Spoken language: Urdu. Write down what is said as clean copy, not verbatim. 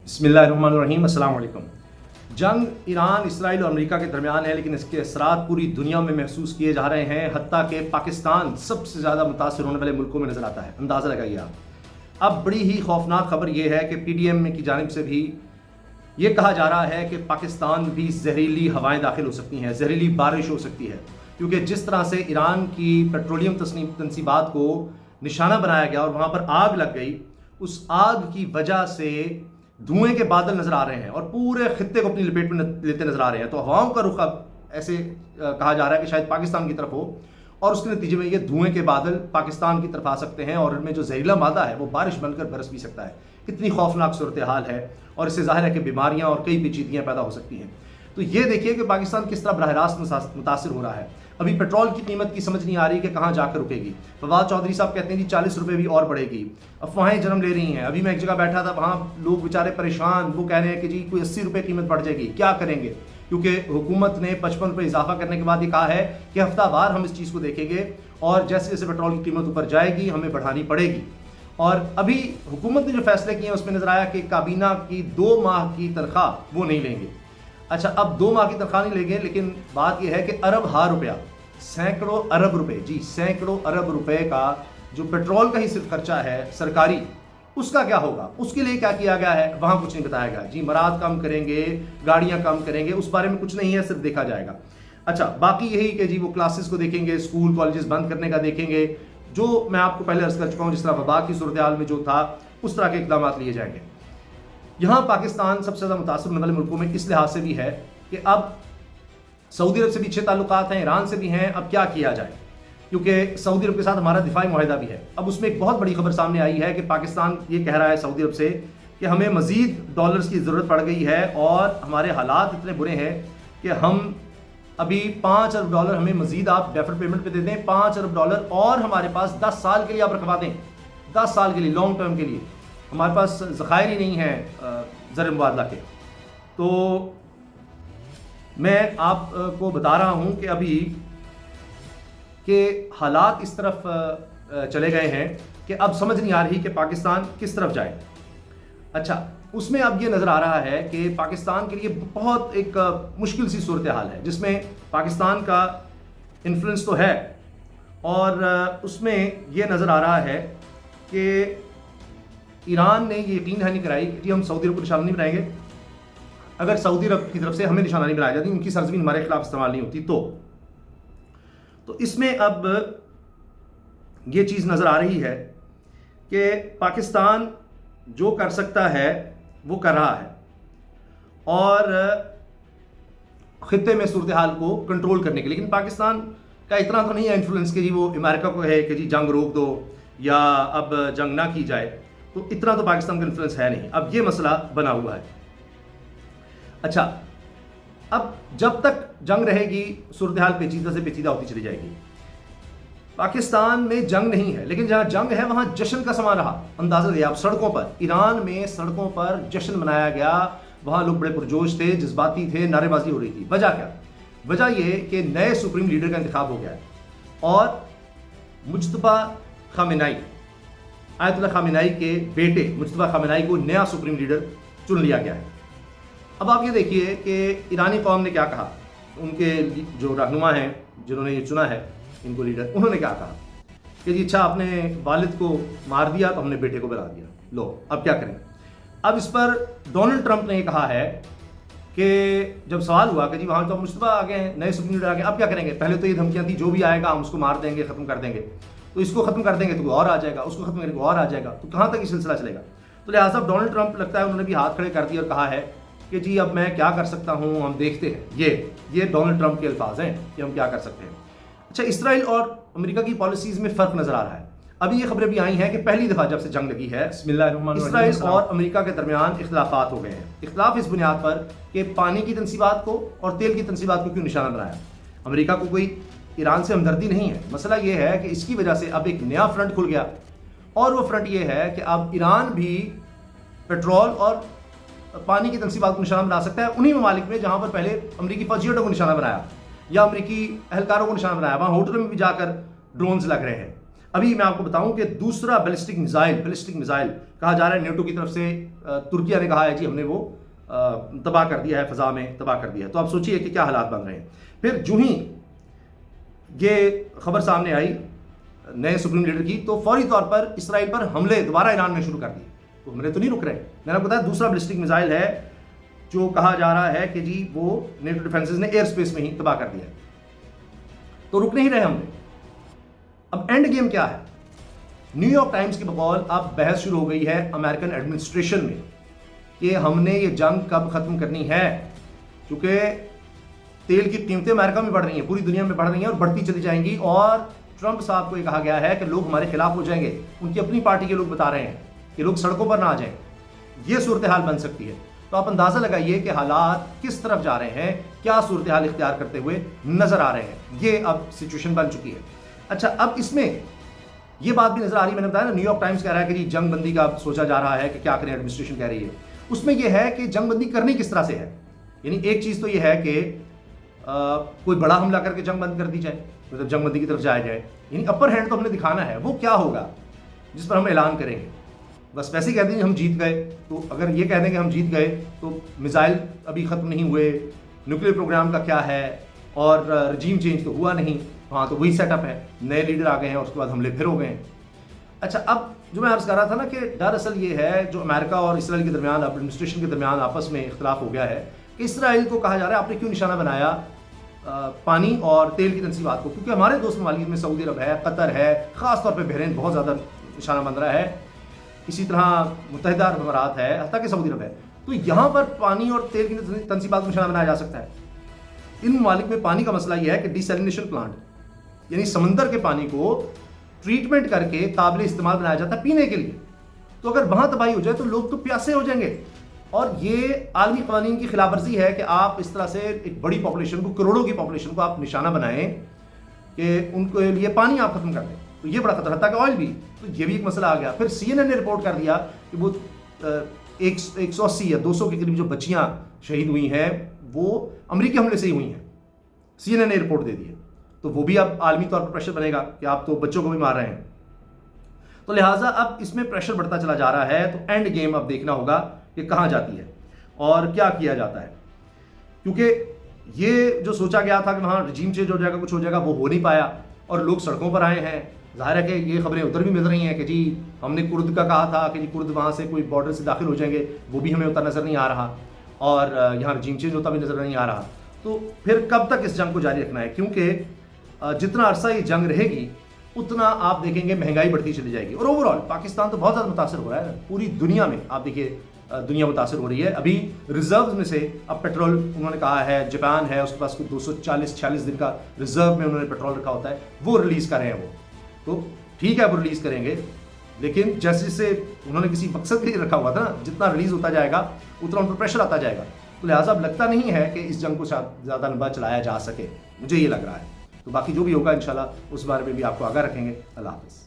بسم اللہ الرحمن الرحیم۔ السلام علیکم۔ جنگ ایران، اسرائیل اور امریکہ کے درمیان ہے، لیکن اس کے اثرات پوری دنیا میں محسوس کیے جا رہے ہیں، حتیٰ کہ پاکستان سب سے زیادہ متاثر ہونے والے ملکوں میں نظر آتا ہے۔ اندازہ لگائیے آپ۔ اب بڑی ہی خوفناک خبر یہ ہے کہ پی ڈی ایم کی جانب سے بھی یہ کہا جا رہا ہے کہ پاکستان بھی زہریلی ہوائیں داخل ہو سکتی ہیں، زہریلی بارش ہو سکتی ہے، کیونکہ جس طرح سے ایران کی پیٹرولیم تنصیبات کو نشانہ بنایا گیا اور وہاں پر آگ لگ گئی، اس آگ کی وجہ سے دھوئیں کے بادل نظر آ رہے ہیں اور پورے خطے کو اپنی لپیٹ میں لیتے نظر آ رہے ہیں۔ تو ہواؤں کا رخ اب ایسے کہا جا رہا ہے کہ شاید پاکستان کی طرف ہو، اور اس کے نتیجے میں یہ دھوئیں کے بادل پاکستان کی طرف آ سکتے ہیں اور ان میں جو زہریلا مادہ ہے وہ بارش بن کر برس بھی سکتا ہے۔ کتنی خوفناک صورتحال ہے، اور اس سے ظاہر ہے کہ بیماریاں اور کئی پیچیدگیاں پیدا ہو سکتی ہیں۔ تو یہ دیکھیے کہ پاکستان کس طرح براہ راست متاثر ہو رہا ہے۔ ابھی پیٹرول کی قیمت کی سمجھ نہیں آ رہی کہ کہاں جا کر رکے گی۔ فواد چودھری صاحب کہتے ہیں جی 40 روپے بھی اور بڑھے گی، افواہیں جنم لے رہی ہیں۔ ابھی میں ایک جگہ بیٹھا تھا، وہاں لوگ بیچارے پریشان، وہ کہہ رہے ہیں کہ جی کوئی 80 روپے قیمت بڑھ جائے گی، کیا کریں گے؟ کیونکہ حکومت نے 55 روپے اضافہ کرنے کے بعد یہ کہا ہے کہ ہفتہ وار ہم اس چیز کو دیکھیں گے، اور جیسے جیسے پیٹرول کی قیمت اوپر جائے گی ہمیں بڑھانی پڑے گی۔ اور ابھی حکومت نے جو فیصلے کیے ہیں اس میں نظر آیا کہ کابینہ کی 2 ماہ کی تنخواہ وہ نہیں لیں گے۔ اچھا، اب 2 ماہ کی تنخواہ نہیں لیں گے، لیکن بات یہ ہے کہ ارب ہا روپیہ، سینکڑوں ارب روپے، جی سینکڑوں ارب روپے کا جو پیٹرول کا ہی صرف خرچہ ہے سرکاری، اس کا کیا ہوگا؟ اس کے لیے کیا کیا گیا ہے وہاں کچھ نہیں بتایا گیا۔ جی مراد کم کریں گے، گاڑیاں کم کریں گے، اس بارے میں کچھ نہیں ہے، صرف دیکھا جائے گا۔ اچھا، باقی یہی کہ جی وہ کلاسز کو دیکھیں گے، اسکول کالجز بند کرنے کا دیکھیں گے، جو میں آپ کو پہلے عرض کر چکا ہوں، جس طرح وبا کی صورتحال میں جو تھا اس طرح کے اقدامات لیے جائیں گے۔ یہاں پاکستان سب سے زیادہ متاثر ہونے والے ملکوں میں اس لحاظ سے بھی ہے کہ اب سعودی عرب سے بھی اچھے تعلقات ہیں، ایران سے بھی ہیں، اب کیا کیا جائے؟ کیونکہ سعودی عرب کے ساتھ ہمارا دفاعی معاہدہ بھی ہے۔ اب اس میں ایک بہت بڑی خبر سامنے آئی ہے کہ پاکستان یہ کہہ رہا ہے سعودی عرب سے کہ ہمیں مزید ڈالرز کی ضرورت پڑ گئی ہے، اور ہمارے حالات اتنے برے ہیں کہ ہم ابھی 5 ارب ڈالر ہمیں مزید آپ ڈیفر پیمنٹ پہ دے دیں، 5 ارب ڈالر، اور ہمارے پاس 10 سال کے لیے آپ رکھوا دیں، 10 سال کے لیے، لانگ ٹرم کے لیے۔ ہمارے پاس ذخائر ہی نہیں ہیں زر مبادلہ کے۔ تو میں آپ کو بتا رہا ہوں کہ ابھی کہ حالات اس طرف چلے گئے ہیں کہ اب سمجھ نہیں آ رہی کہ پاکستان کس طرف جائے۔ اچھا، اس میں اب یہ نظر آ رہا ہے کہ پاکستان کے لیے بہت ایک مشکل سی صورتحال ہے، جس میں پاکستان کا انفلوئنس تو ہے، اور اس میں یہ نظر آ رہا ہے کہ ایران نے یہ یقین دہانی کرائی کہ جی ہم سعودی عرب کو نشانہ نہیں بنائیں گے۔ اگر سعودی عرب کی طرف سے ہمیں نشانہ نہیں بنایا جاتی، ان کی سرزمین ہمارے خلاف استعمال نہیں ہوتی، تو اس میں اب یہ چیز نظر آ رہی ہے کہ پاکستان جو کر سکتا ہے وہ کر رہا ہے، اور خطے میں صورتحال کو کنٹرول کرنے کے لیے۔ لیکن پاکستان کا اتنا تو نہیں ہے انفلوئنس کہ جی وہ امریکہ کو ہے کہ جی جنگ روک دو یا اب جنگ نہ کی جائے، تو اتنا تو پاکستان کا انفلوئنس ہے نہیں۔ اب یہ مسئلہ بنا ہوا ہے۔ اچھا، اب جب تک جنگ رہے گی صورتحال پیچیدہ سے پیچیدہ ہوتی چلی جائے گی۔ پاکستان میں جنگ نہیں ہے، لیکن جہاں جنگ ہے وہاں جشن کا سما رہا۔ اندازہ دیا آپ، سڑکوں پر، ایران میں سڑکوں پر جشن منایا گیا، وہاں لوگ بڑے پرجوش تھے، جذباتی تھے، نعرے بازی ہو رہی تھی۔ وجہ کیا؟ وجہ یہ کہ نئے سپریم لیڈر کا انتخاب ہو گیا ہے، اور مجتبیٰ خامنائی، آیت اللہ خامنائی کے بیٹے مجتبیٰ خامنائی کو نیا سپریم لیڈر چن لیا گیا ہے۔ اب آپ یہ دیکھیے کہ ایرانی قوم نے کیا کہا، ان کے جو رہنما ہیں جنہوں نے یہ چنا ہے ان کو لیڈر، انہوں نے کیا کہا کہ جی اچھا آپ نے والد کو مار دیا تو ہم نے بیٹے کو بلا دیا، لو اب کیا کریں؟ اب اس پر ڈونلڈ ٹرمپ نے یہ کہا ہے کہ جب سوال ہوا کہ جی وہاں تو مجتبیٰ آ گئے ہیں، نئے سپریم لیڈر آ گئے، اب کیا کریں گے؟ پہلے تو یہ دھمکیاں تھیں جو بھی آئے گا ہم اس کو مار دیں گے، ختم کر دیں گے، تو اس کو ختم کر دیں گے تو کوئی اور آ جائے گا، اس کو ختم کرنے کو اور آ جائے گا، تو کہاں تک یہ سلسلہ چلے گا؟ تو لہٰذا ڈونلڈ ٹرمپ لگتا ہے انہوں نے بھی ہاتھ کھڑے کر دیے اور کہا ہے کہ جی اب میں کیا کر سکتا ہوں، ہم دیکھتے ہیں۔ یہ ڈونلڈ ٹرمپ کے الفاظ ہیں کہ ہم کیا کر سکتے ہیں۔ اچھا، اسرائیل اور امریکہ کی پالیسیز میں فرق نظر آ رہا ہے۔ ابھی یہ خبریں بھی آئی ہیں کہ پہلی دفعہ جب سے جنگ لگی ہے اسرائیل اور امریکہ کے درمیان اختلافات ہو گئے ہیں۔ اختلاف اس بنیاد پر کہ پانی کی تنصیبات کو اور تیل کی تنصیبات کو کیوں نشانہ بنایا۔ امریکہ کو کوئی ایران سے ہمدردی نہیں ہے، مسئلہ یہ ہے کہ اس کی وجہ سے اب ایک نیا فرنٹ کھل گیا، اور وہ فرنٹ یہ ہے کہ اب ایران بھی پیٹرول اور پانی کی تنصیبات کو نشانہ بنا سکتا ہے انہی ممالک میں جہاں پر پہلے امریکی فوجیوں کو نشانہ بنایا یا امریکی اہلکاروں کو نشانہ بنایا، وہاں ہوٹلوں میں بھی جا کر ڈرونز لگ رہے ہیں۔ ابھی میں آپ کو بتاؤں کہ دوسرا بیلسٹک میزائل کہا جا رہا ہے نیٹو کی طرف سے ترکیہ نے کہا ہے جی ہم نے وہ تباہ کر دیا ہے، فضا میں تباہ کر دیا ہے. تو آپ سوچیے کہ کیا حالات بن رہے ہیں. پھر جو ہی یہ خبر سامنے آئی نئے سپریم لیڈر کی، تو فوری طور پر اسرائیل پر حملے دوبارہ ایران میں شروع کر دیے. تو حملے تو نہیں رک رہے. میں نے آپ کو بتایا دوسرا بیلسٹک میزائل ہے جو کہا جا رہا ہے کہ جی وہ نیٹو ڈیفینسز نے ایئر اسپیس میں ہی تباہ کر دیا ہے. تو رک نہیں رہے حملے. اب اینڈ گیم کیا ہے؟ نیو یارک ٹائمز کی بقول اب بحث شروع ہو گئی ہے امریکن ایڈمنسٹریشن میں کہ ہم نے یہ جنگ کب ختم کرنی ہے، کیونکہ تیل کی قیمتیں امریکہ میں بڑھ رہی ہیں، پوری دنیا میں بڑھ رہی ہیں اور بڑھتی چلی جائیں گی. اور ٹرمپ صاحب کو یہ کہا گیا ہے کہ لوگ ہمارے خلاف ہو جائیں گے. ان کی اپنی پارٹی کے لوگ بتا رہے ہیں کہ لوگ سڑکوں پر نہ آ جائیں. یہ صورتحال بن سکتی ہے. تو آپ اندازہ لگائیے کہ حالات کس طرف جا رہے ہیں، کیا صورتحال اختیار کرتے ہوئے نظر آ رہے ہیں. یہ اب سچویشن بن چکی ہے. اچھا، اب اس میں یہ بات بھی نظر آ رہی ہے، میں نے بتایا نا نیو یارک ٹائمز کہہ رہا ہے کہ جی جنگ بندی کا سوچا جا رہا ہے کہ کیا کریں، ایڈمنسٹریشن کہہ رہی ہے. اس میں یہ ہے کہ جنگ بندی کرنی کس طرح سے ہے. یعنی ایک چیز تو یہ ہے کہ کوئی بڑا حملہ کر کے جنگ بند کر دی جائے، مطلب جنگ بندی کی طرف جایا جائے. یعنی اپر ہینڈ تو ہم نے دکھانا ہے. وہ کیا ہوگا جس پر ہم اعلان کریں گے؟ بس ویسے ہی کہہ دیں ہم جیت گئے. تو اگر یہ کہہ دیں کہ ہم جیت گئے تو میزائل ابھی ختم نہیں ہوئے، نیوکلیر پروگرام کا کیا ہے، اور رجیم چینج تو ہوا نہیں. ہاں تو وہی سیٹ اپ ہے، نئے لیڈر آ گئے ہیں اور اس کے بعد حملے پھر ہو گئے ہیں. اچھا، اب جو میں عرض کر رہا تھا نا کہ ڈر اصل یہ ہے جو امریکہ اور اسرائیل کے درمیان، ایڈمنسٹریشن کے درمیان آپس میں اختلاف ہو گیا ہے کہ اسرائیل کو کہا جا رہا ہے آپ نے کیوں نشانہ بنایا پانی اور تیل کی تنصیبات کو، کیونکہ ہمارے دوست ممالک میں سعودی عرب ہے، قطر ہے، خاص طور پہ بحرین بہت زیادہ نشانہ بن رہا ہے، اسی طرح متحدہ عرب امارات ہے، حتیٰ کہ سعودی عرب ہے. تو یہاں پر پانی اور تیل کی تنصیبات کو نشانہ بنایا جا سکتا ہے. ان ممالک میں پانی کا مسئلہ یہ ہے کہ ڈیسیلینیشن پلانٹ، یعنی سمندر کے پانی کو ٹریٹمنٹ کر کے قابل استعمال بنایا جاتا ہے پینے کے لیے. تو اگر وہاں تباہی ہو جائے تو لوگ تو پیاسے ہو جائیں گے. اور یہ عالمی قوانین کی خلاف ورزی ہے کہ آپ اس طرح سے ایک بڑی پاپولیشن کو، کروڑوں کی پاپولیشن کو آپ نشانہ بنائیں کہ ان کے لیے پانی آپ ختم کر دیں. تو یہ بڑا خطرہ، حتیٰ کہ آئل بھی. تو یہ بھی ایک مسئلہ آ گیا. پھر CNN نے رپورٹ کر دیا کہ وہ 180 یا 200 کے قریب جو بچیاں شہید ہوئی ہیں وہ امریکی حملے سے ہی ہوئی ہیں. CNN نے رپورٹ دے دی ہے. تو وہ بھی اب عالمی طور پر پریشر بنے گا کہ آپ تو بچوں کو بھی مار رہے ہیں. تو لہٰذا اب اس میں پریشر بڑھتا چلا جا رہا ہے. تو اینڈ گیم اب دیکھنا ہوگا کہ کہاں جاتی ہے اور کیا کیا جاتا ہے، کیونکہ یہ جو سوچا گیا تھا کہ وہاں رجیم چینج ہو جائے گا، کچھ ہو جائے گا، وہ ہو نہیں پایا اور لوگ سڑکوں پر آئے ہیں. ظاہر ہے کہ یہ خبریں ادھر بھی مل رہی ہیں کہ جی ہم نے کرد کا کہا تھا کہ جی کرد وہاں سے کوئی بارڈر سے داخل ہو جائیں گے، وہ بھی ہمیں ہوتا نظر نہیں آ رہا، اور یہاں رجیم چینج ہوتا بھی نظر نہیں آ رہا. تو پھر کب تک اس جنگ کو جاری رکھنا ہے؟ کیونکہ جتنا عرصہ یہ جنگ رہے گی اتنا آپ دیکھیں گے مہنگائی بڑھتی چلی جائے گی. اور اوور آل پاکستان تو بہت زیادہ متاثر ہو رہا ہے. پوری دنیا میں آپ دیکھیے دنیا متاثر ہو رہی ہے. ابھی ریزروز میں سے اب پیٹرول انہوں نے کہا ہے، جاپان ہے اس کے پاس کوئی 246 دن کا ریزرو میں انہوں نے پیٹرول رکھا ہوتا ہے، وہ ریلیز کر رہے ہیں. وہ تو ٹھیک ہے وہ ریلیز کریں گے، لیکن جیسے سے انہوں نے کسی مقصد کے لیے رکھا ہوا تھا نا، جتنا ریلیز ہوتا جائے گا اتنا ان پر پریشر آتا جائے گا. تو لہٰذا اب لگتا نہیں ہے کہ اس جنگ کو زیادہ لمبا چلایا جا سکے، مجھے یہ لگ رہا ہے. تو باقی جو بھی ہوگا انشاءاللہ اس بارے میں بھی آپ کو آگاہ رکھیں گے. اللہ حافظ.